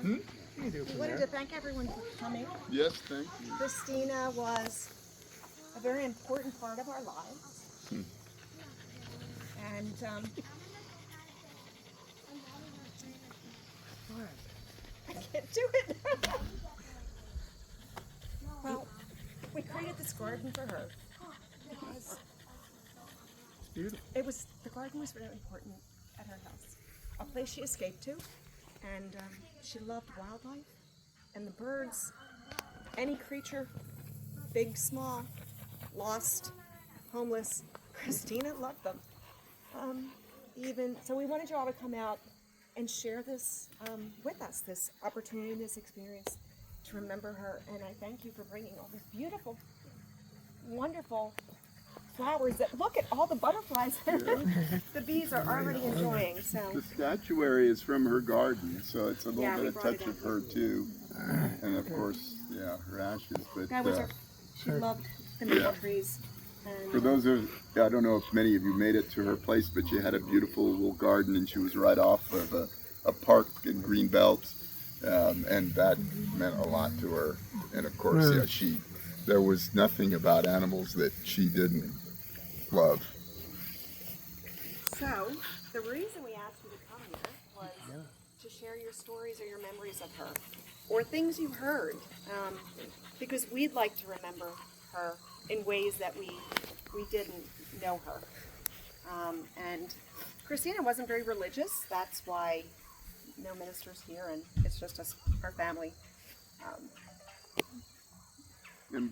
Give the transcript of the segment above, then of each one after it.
Hmm? We wanted to thank everyone for coming. Yes, thank you. Christina was a very important part of our lives. And I can't do it. Well, we created this garden for her because It's beautiful. the garden was really important at her house. A place she escaped to, and she loved wildlife and the birds, any creature, big, small, lost, homeless. Christina loved them. So we wanted you all to come out and share this with us, this opportunity, this experience to remember her. And I thank you for bringing all these beautiful, wonderful flowers that look at all the butterflies the bees are already enjoying. So The statuary is from her garden, so it's a little Yeah, we bit of brought it touch of up. her too. And of course, yeah, her ashes. But that was she loved the maple trees. And, for those of, I don't know if many of you made it to her place, but she had a beautiful little garden, and she was right off of a park in Greenbelt, and that meant a lot to her. And of course, yeah, there was nothing about animals that she didn't love. So, the reason we asked you to come here was to share your stories or your memories of her, or things you heard, because we'd like to remember her in ways that we didn't know her. And Christina wasn't very religious. That's why no ministers here, and it's just us, our family,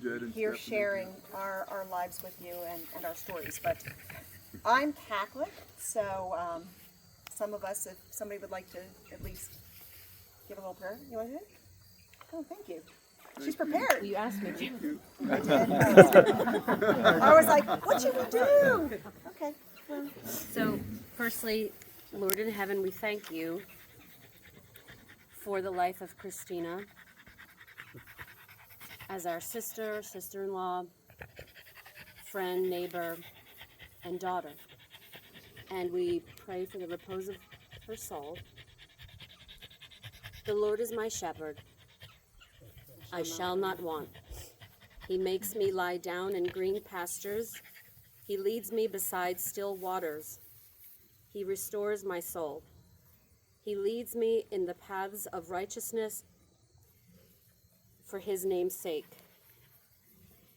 Jed and here Stephanie. sharing our lives with you and our stories. But I'm Catholic, so some of us, if somebody would like to at least give a little prayer, you want to do it? Oh, thank you. She's prepared. You asked me to. I did. I was like, what should we do? Okay. Well, So, firstly, Lord in heaven, we thank you for the life of Christina as our sister, sister-in-law, friend, neighbor, and daughter. And we pray for the repose of her soul. The Lord is my shepherd. I shall not want. He makes me lie down in green pastures. He leads me beside still waters. He restores my soul. He leads me in the paths of righteousness for his name's sake.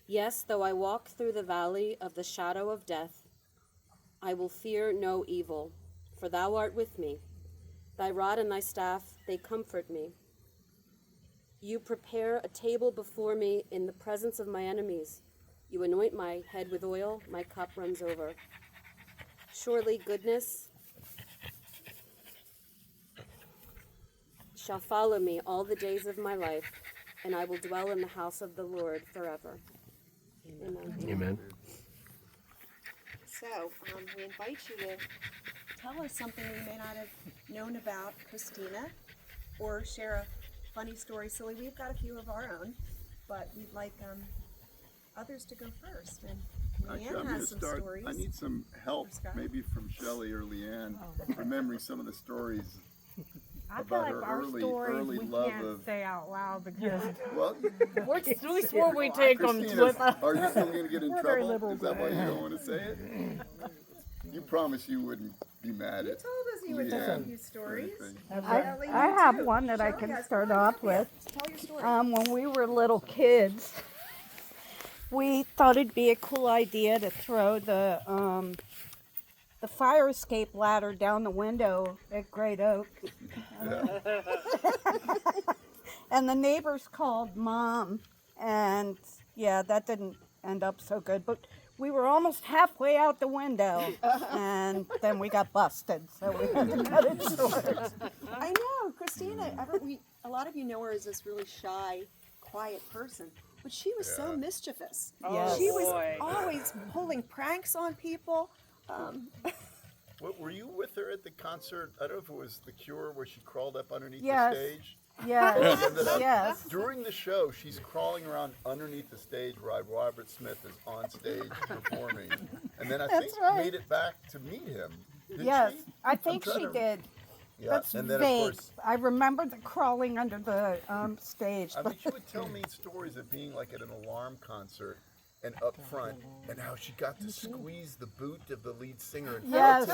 Yes, though I walk through the valley of the shadow of death, I will fear no evil, for thou art with me. Thy rod and thy staff, they comfort me. You prepare a table before me in the presence of my enemies. You anoint my head with oil, my cup runs over. Surely goodness shall follow me all the days of my life, and I will dwell in the house of the Lord forever. Amen. Amen. so we invite you to tell us something we may not have known about Christina, or share a funny story. Silly, we've got a few of our own, but we'd like others to go first. And Actually, Leanne I'm going to has some start. stories. I need some help, For Scott. maybe from Shelley or Leanne, remembering some of the stories I feel about like her our early stories we love can't of. say out loud because Well, we swore we take them Christina, with us. are you still going to get in We're very trouble? liberal Is that why you don't want to say it? You promised you wouldn't be mad You at told us you would tell a Leanne few or stories. anything. Shelley, I you have too. one that I Shelley can has start one. off Yeah, with. tell your story. When we were little kids, we thought it'd be a cool idea to throw the fire escape ladder down the window at Great Oak. And the neighbors called Mom, and yeah, that didn't end up so good. But we were almost halfway out the window, and then we got busted, so we had to cut it short. I know, Christina. A lot of you know her as this really shy, quiet person, but she was so mischievous. Yes. She was always pulling pranks on people. What, were you with her at the concert? I don't know if it was The Cure where she crawled up underneath Yes. the stage. Yes, Ended up- yes. During the show, she's crawling around underneath the stage while Robert Smith is on stage performing, and then I think That's right. made it back to meet him. Did Yes, she? I think I'm she trying to- did. Yeah, That's and then vague. of course, I remember the crawling under the stage. I But mean, she would tell me stories of being like at an alarm concert and up front, and how she got to squeeze the boot of the lead singer and Yes.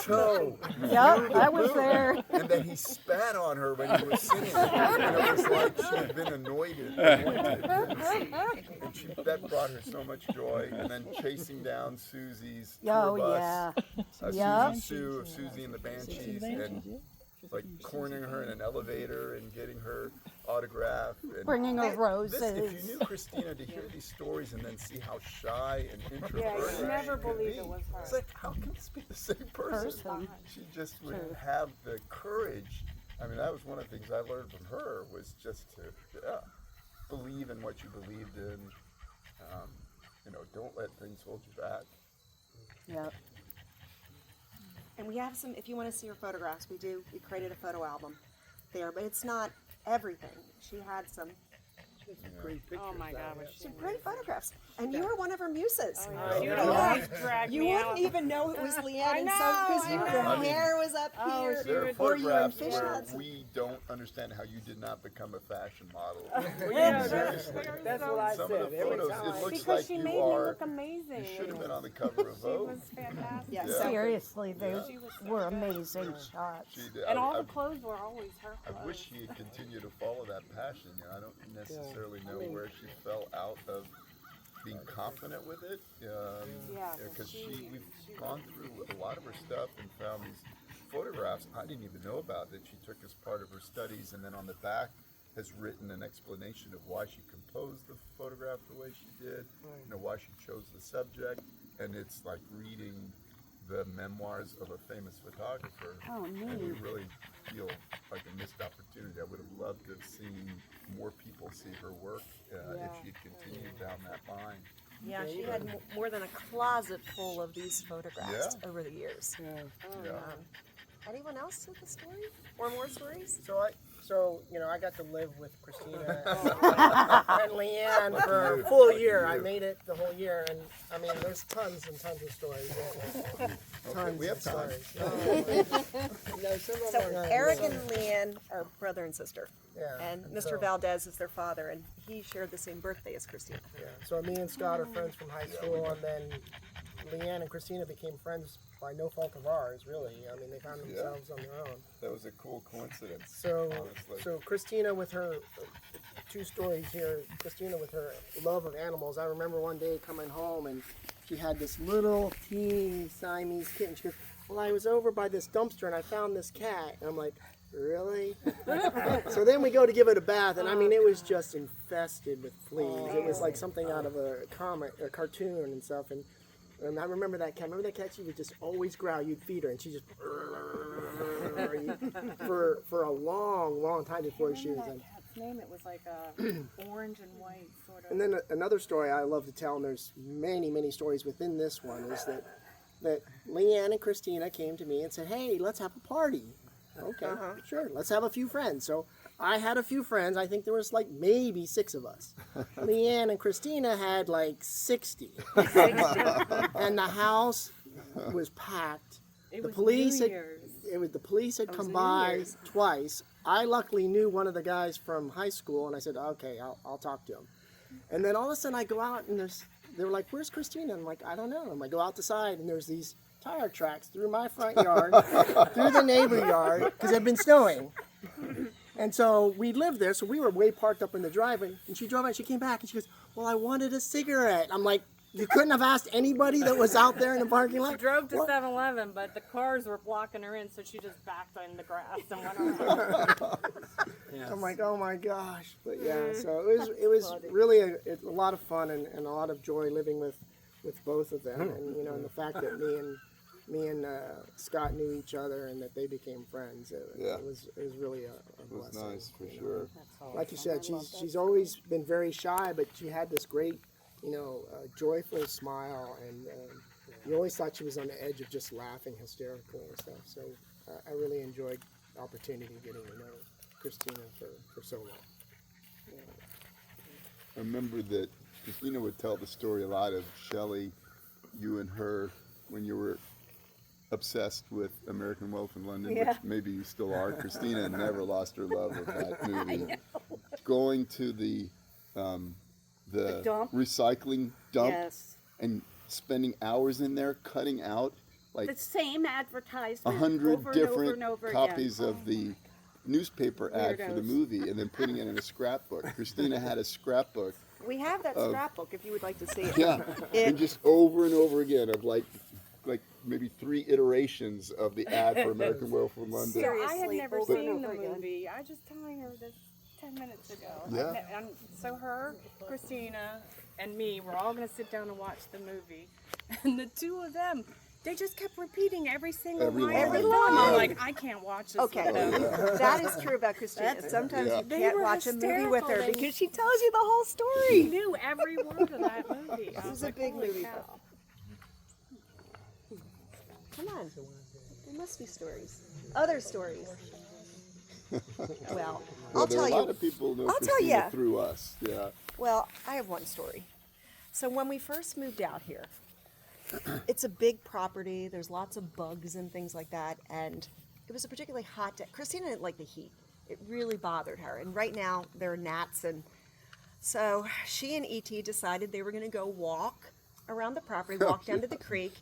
toe. Yep, I was there. And then he spat on her when he was singing, and it was like she had been anointed. And that brought her so much joy. And then chasing down Susie's Oh, tour bus, yeah. Yep. Susie and the Banshees, and like cornering her in an elevator and getting her autograph. And Bringing her if roses. you knew Christina, to hear these stories and then see how shy and introverted Yeah, you never she could believed be, it was her. it's like, how can this be the same person? She just would have the courage. I mean, that was one of the things I learned from her, was just to believe in what you believed in. Don't let things hold you back. Yep. And we have some, if you want to see her photographs, we created a photo album there, but it's not everything. She had some Oh my God, was she great photographs. And you were one of her muses. She would always drag You me wouldn't out. even know it was Leanne I and know, because I your know. hair was up Oh, here. she There are would- Or you were in photographs where fishnets. we don't understand how you did not become a fashion model. Yeah, Seriously. That's what I Some said. of the Every photos, time. it looks because like she you made me are. look amazing. You should have been on the cover of She Vogue. was fantastic. Yeah, Yeah. so Seriously, they She was so were good. amazing shots. She did. And all I the clothes were always her clothes. wish she had continued to follow that passion. I don't necessarily know where she fell out of being confident with it. Because we've gone through a lot of her stuff and found these photographs I didn't even know about that she took as part of her studies, and then on the back has written an explanation of why she composed the photograph the way she did, why she chose the subject, and it's like reading the memoirs of a famous photographer. Oh, And you neat. really feel like a missed opportunity. I would have loved to have seen more people see her work if she had continued down that line. yeah, she had more than a closet full of these photographs Yeah. over the years. Yeah. Anyone else with a story or more stories? I got to live with Christina and Leanne for a full year. I made it the whole year, and I mean, there's tons and tons of stories. Tons we have of time. stories. Some of So them are Eric and Leanne are brother and sister, Yeah, and and Mr. so- Valdez is their father, and he shared the same birthday as Christina. Yeah. So me and Scott are friends from high school, and then Leanne and Christina became friends by no fault of ours, really. I mean, they found themselves on their own. That was a cool coincidence. So, honestly. so Christina with her, two stories here, Christina with her love of animals. I remember one day coming home and she had this little teeny Siamese kitten. She goes, well, I was over by this dumpster and I found this cat. And I'm like, really? So then we go to give it a bath, and I mean, it was just infested with fleas. It was like something out of a comic, a cartoon and stuff. And I remember that cat. Remember that cat? She would just always growl. You'd feed her, and she just for a long, long time before she was. That cat's name, it was like a orange and white sort of. And then another story I love to tell, and there's many, many stories within this one, is that Leanne and Christina came to me and said, hey, let's have a party. Okay, sure, let's have a few friends. So I had a few friends. I think there was like maybe 6 of us. Leanne and Christina had like 60. And the house was packed. It The was police New had, Year's. the police had come New by Year's. twice. I luckily knew one of the guys from high school, and I said, okay, I'll talk to him. And then all of a sudden I go out, and they were like, where's Christina? I'm like, I don't know. And I go out the side, and there's these tire tracks through my front yard, through the neighbor yard, because it had been snowing. And so we lived there, so we were way parked up in the driveway, and she drove out, she came back, and she goes, well, I wanted a cigarette. I'm like, you couldn't have asked anybody that was out there in the parking lot? She drove to What? 7-Eleven, but the cars were blocking her in, so she just backed in the grass and went around. I'm like, oh my gosh. But yeah, so it was really a lot of fun and a lot of joy living with both of them. And, and the fact that me and Scott knew each other and that they became friends, it was really a It was blessing. nice for sure. Like you said, she's always been very shy, but she had this great, joyful smile, and you always thought she was on the edge of just laughing hysterical and stuff. So I really enjoyed the opportunity getting to know Christina for so long. I remember that Christina would tell the story a lot of Shelley, you and her, when you were obsessed with American Wealth in London, Yeah. which maybe you still are. Christina never lost her love of that movie. Going to the dump? recycling dump Yes. and spending hours in there cutting out like The same advertisement 100 over and over different and over copies again. of the newspaper ad for the Weirdos. movie and then putting it in a scrapbook. Christina had a scrapbook. We have that scrapbook if you would like to see it. Yeah, and just over and over again of like maybe 3 iterations of the ad for American Wealth in London. So I had Seriously, never over and seen the over again. movie. I just telling her this 10 minutes ago. Yeah. And so her, Christina, and me were all going to sit down and watch the movie. And the two of them, they just kept repeating every single Every line. line. Every Yeah. line. I'm Yeah. like, I can't watch this Okay, with them. that is true about Christina. Sometimes Yeah. you They can't were watch a movie with her hysterical. They- because she tells you the whole She story. knew every word of that movie. This is a big movie. Come on, there must be stories. Other stories. Well, I'll there are tell a lot you. of people know I'll tell Christina ya. through us. Yeah. Well, I have one story. So when we first moved out here, it's a big property. There's lots of bugs and things like that, and it was a particularly hot day. Christina didn't like the heat. It really bothered her. And right now there are gnats, and so she and ET decided they were going to go walk around the property, walk down to the creek,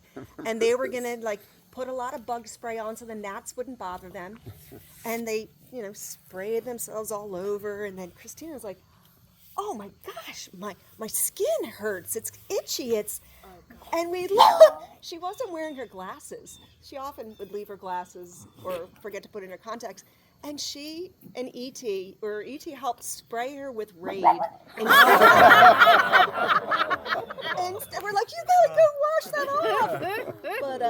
and they were going to like put a lot of bug spray on so the gnats wouldn't bother them. And they, sprayed themselves all over. And then Christina was like, "Oh my gosh, my skin hurts. It's itchy. And we she wasn't wearing her glasses. She often would leave her glasses or forget to put in her contacts. And she and E.T. helped spray her with Raid. And we're like, "You gotta go wash that off." But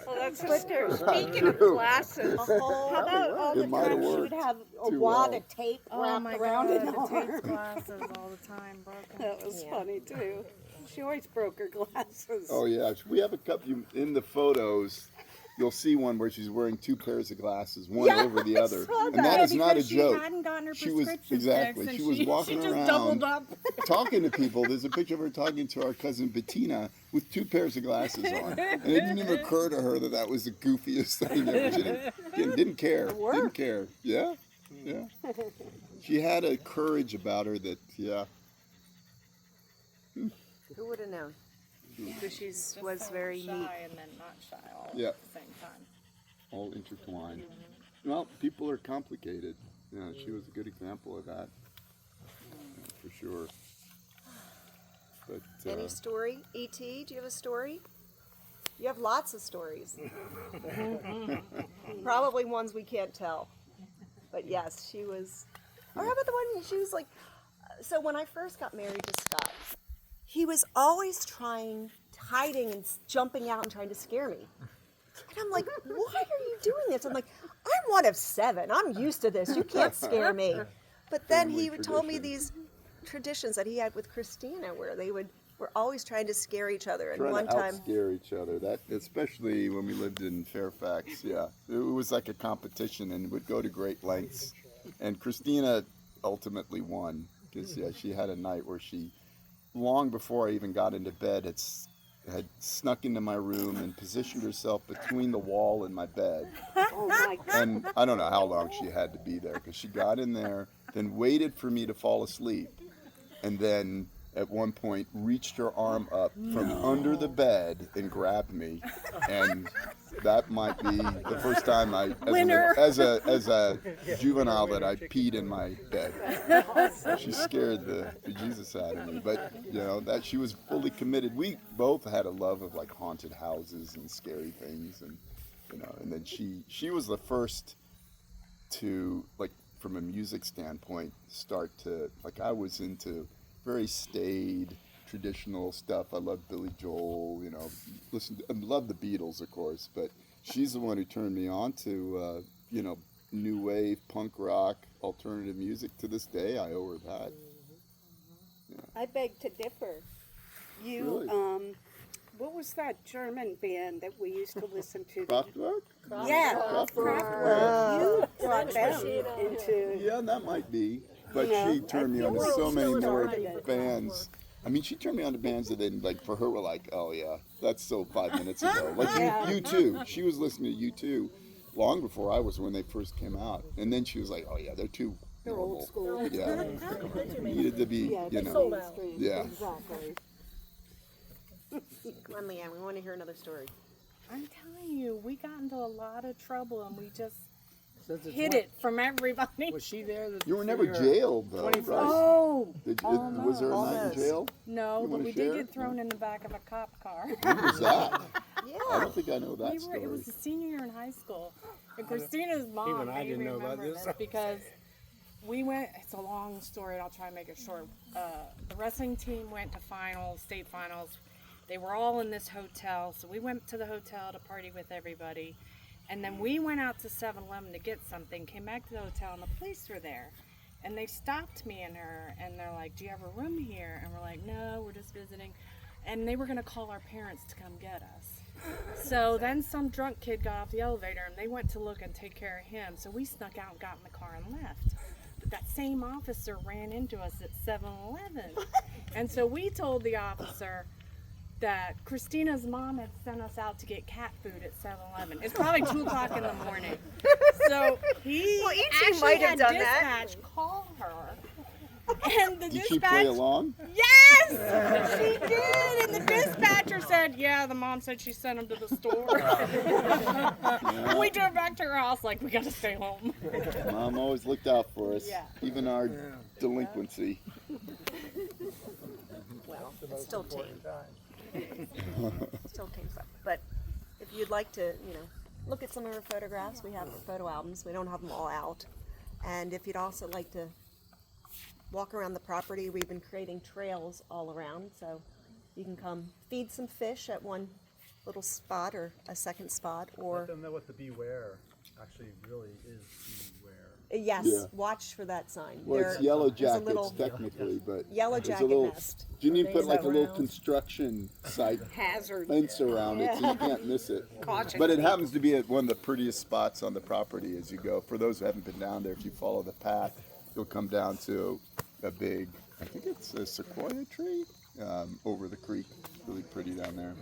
Well, that's hysterical. Speaking of glasses, how about all the It might have time she would worked have a too wad well. of tape Oh wrapped my around God, it. it takes glasses all the time, broken. That was funny too. She always broke her glasses. Oh yeah, we have a couple in the photos. You'll see one where she's wearing 2 pairs of glasses, one over the other, saw and that. that is not a Because joke. She hadn't gotten her She was prescription exactly. fixed, She and was walking she just around doubled up. talking to people. There's a picture of her talking to our cousin Bettina with 2 pairs of glasses on, and it didn't even occur to her that was the goofiest thing ever. She didn't care. Didn't care. Yeah, yeah. She had a courage about her that, yeah. who would have known? Because she was So very shy neat. and then not shy all Yeah. at the same time. All intertwined. Well, people are complicated. Yeah, she was a good example of that, for sure. But Any story? E.T., do you have a story? You have lots of stories. Probably ones we can't tell. But yes, she was. Or how about the one she was like. So when I first got married to Scott, he was always hiding and jumping out and trying to scare me. And I'm like, "Why are you doing this?" I'm like, "I'm one of 7. I'm used to this. You can't scare me." But then he Family told me tradition. these traditions that he had with Christina where they were always trying to scare each other. And trying one to time, outscare each other. That, especially when we lived in Fairfax. Yeah, it was like a competition, and would go to great lengths. And Christina ultimately won because she had a night where she, long before I even got into bed, had snuck into my room and positioned herself between the wall and my bed. Oh my God. And I don't know how long she had to be there because she got in there, then waited for me to fall asleep, and then at one point reached her arm up from under the bed and grabbed me. And that might be the first time as a juvenile that I peed in my bed. She scared the Jesus out of me. But that she was fully committed. We both had a love of like haunted houses and scary things, and and then she was the first to, like, from a music standpoint, start to, like, I was into very staid traditional stuff. I love Billy Joel, I love the Beatles, of course, but she's the one who turned me on to, new wave, punk rock, alternative music. To this day, I owe her that. I beg to differ. You, Really? what was that German band that we used to listen to? Kraftwerk? Yeah, Kraftwerk. You brought them into. Yeah, that might be. But Yeah. she turned me on to so many more bands. I mean, she turned me on to bands that then, like, for her were like, oh yeah, that's so 5 minutes ago. Like you too. She was listening to you too, long before I was when they first came out. And then she was like, oh yeah, they're too normal. old school. Yeah, needed to be, you know. sold out. Yeah. Exactly. Come on, Leanne, we want to hear another story. I'm telling you, we got into a lot of trouble and we just Since it's hid one- it from everybody. Was she there? You were never jailed though, right? Oh, Was there a night in Almost. jail? no, You but wanna we share? did get thrown in the back of a cop car. When was that? I Yeah. don't think I know that It story. was the senior year in high school. And Christina's mom Even I made didn't me know about remember this. this because we went, it's a long story, and I'll try and make it short. The wrestling team went to finals, state finals. They were all in this hotel, so we went to the hotel to party with everybody. And then we went out to 7-Eleven to get something, came back to the hotel, and the police were there. And they stopped me and her, and they're like, do you have a room here? And we're like, no, we're just visiting. And they were going to call our parents to come get us. So then some drunk kid got off the elevator, and they went to look and take care of him. So we snuck out and got in the car and left. But that same officer ran into us at 7-Eleven. And so we told the officer that Christina's mom had sent us out to get cat food at 7-Eleven. It's probably 2 o'clock in the morning. So he Well, E.T. actually might have had done that. dispatch call her. And the Did she dispatch, play along? yes, she did. And the dispatcher said, yeah, the mom said she sent him to the store. And we drove back to her house like, we got to stay home. Mom always looked out for us, Yeah. even our delinquency. Well, it's still tame. Still tame stuff. But if you'd like to, look at some of her photographs, we have photo albums. We don't have them all out. And if you'd also like to walk around the property, we've been creating trails all around. So you can come feed some fish at one little spot or a second spot, or Let them know what the beware actually really is. Beware. yes, Yeah. watch for that sign. Well, it's There- yellow there's a jackets little technically, but yellow there's a jacket little. nest. You need to put like a little around. construction site Hazard. fence around it, so you can't miss it. But it happens to be at one of the prettiest spots on the property as you go. For those who haven't been down there, if you follow the path, you'll come down to a big, I think it's a sequoia tree over the creek. Really pretty down there.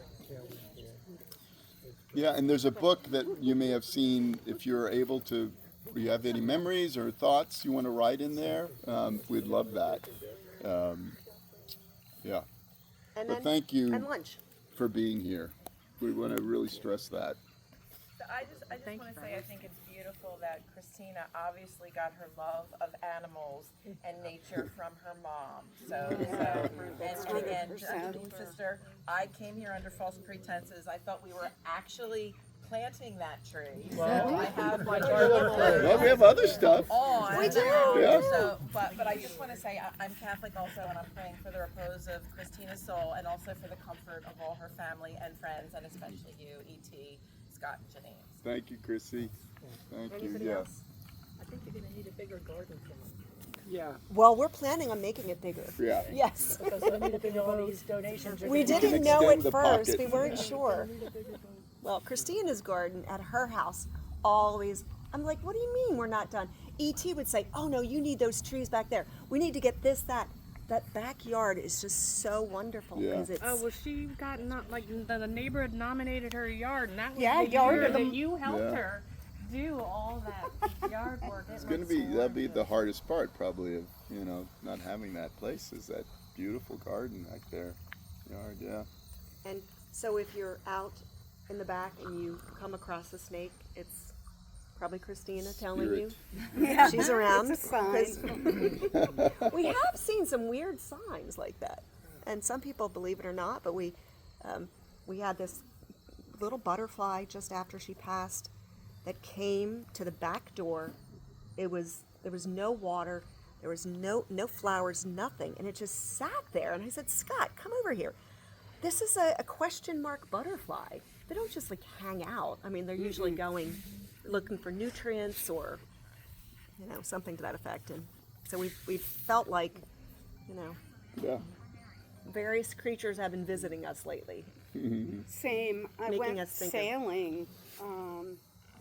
Yeah, and there's a book that you may have seen if you're able to. Do you have any memories or thoughts you want to write in there? We'd love that. Yeah. And But then thank you and lunch. for being here. We want to really stress that. I just want to say I think it's beautiful that Christina obviously got her love of animals and nature from her mom. And again, Jeanine, sister, I came here under false pretenses. I thought we were actually planting that tree. Well, I have my Well, we have other stuff. on. We do. Yeah. So, but I just want to say I'm Catholic also, and I'm praying for the repose of Christina's soul, and also for the comfort of all her family and friends, and especially you, E.T., Scott, and Jeanine. Thank you, Chrissy. Thank Anybody you. Yes. else? Yeah. Well, we're planning on making it bigger. Yeah. Yes. Because I need to think of all these donations. We didn't can know extend at the first. pocket. We weren't sure. Well, Christina's garden at her house always, I'm like, what do you mean we're not done? E.T. would say, oh no, you need those trees back there. We need to get this, that. That backyard is just so wonderful Yeah. because it's, Oh, well, she got the neighbor had nominated her yard, and that was Yeah, the yard year of the- that you helped Yeah. her do all that yard work. It's gonna be that'll be the hardest part probably of not having that place is that beautiful garden back there. Yard, yeah. and so if you're out in the back and you come across a snake, it's probably Christina telling Spirit. you. Yeah. She's around. It's a sign. because we have seen some weird signs like that, and some people believe it or not. But we had this little butterfly just after she passed that came to the back door. There was no water, there was no flowers, nothing, and it just sat there. And I said, Scott, come over here. This is a question mark butterfly. They don't just like hang out. I mean, they're usually going looking for nutrients or something to that effect. And so we felt like Yeah. various creatures have been visiting us lately. Same. I Making went us think of- sailing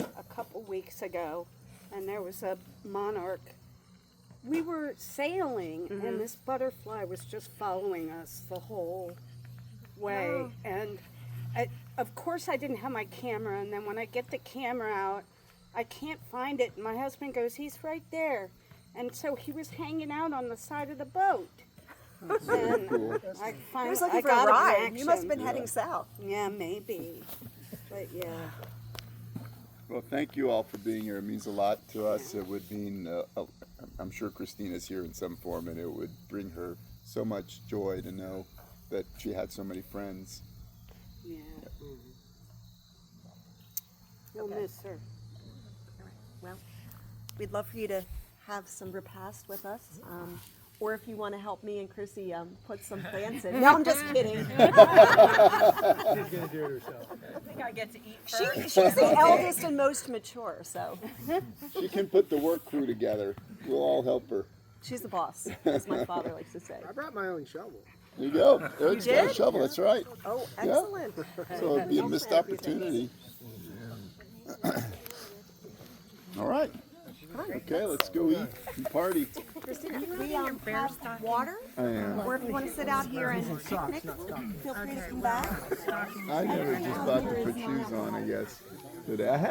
a couple weeks ago, and there was a monarch we were sailing, and this butterfly was just following us the whole way. And of course, I didn't have my camera. And then when I get the camera out, I can't find it. My husband goes, "He's right there." And so he was hanging out on the side of the boat. And Cool. I He finally was looking I for got a him ride. in You must have action. been heading south. Yeah, maybe. But yeah. Well, thank you all for being here. It means a lot to us. It would mean, I'm sure Christina's here in some form, and it would bring her so much joy to know that she had so many friends. Yeah. We'll miss her. Well, we'd love for you to have some repast with us. Or if you want to help me and Chrissy put some plants in. No, I'm just kidding. She's gonna do it herself. I think I get to eat first. She's the eldest and most mature, so She can put the work crew together. We'll all help her. she's the boss, as my father likes to say. I brought my own shovel. There you go. Eric's got a did? shovel. That's right. Oh, excellent. So it'd be a missed opportunity. All right. Okay, let's go eat and party. Christina, we have water, I am. or if you want to sit out here and picnic, feel free to come back. I never just thought to put shoes on, I guess. Today. I had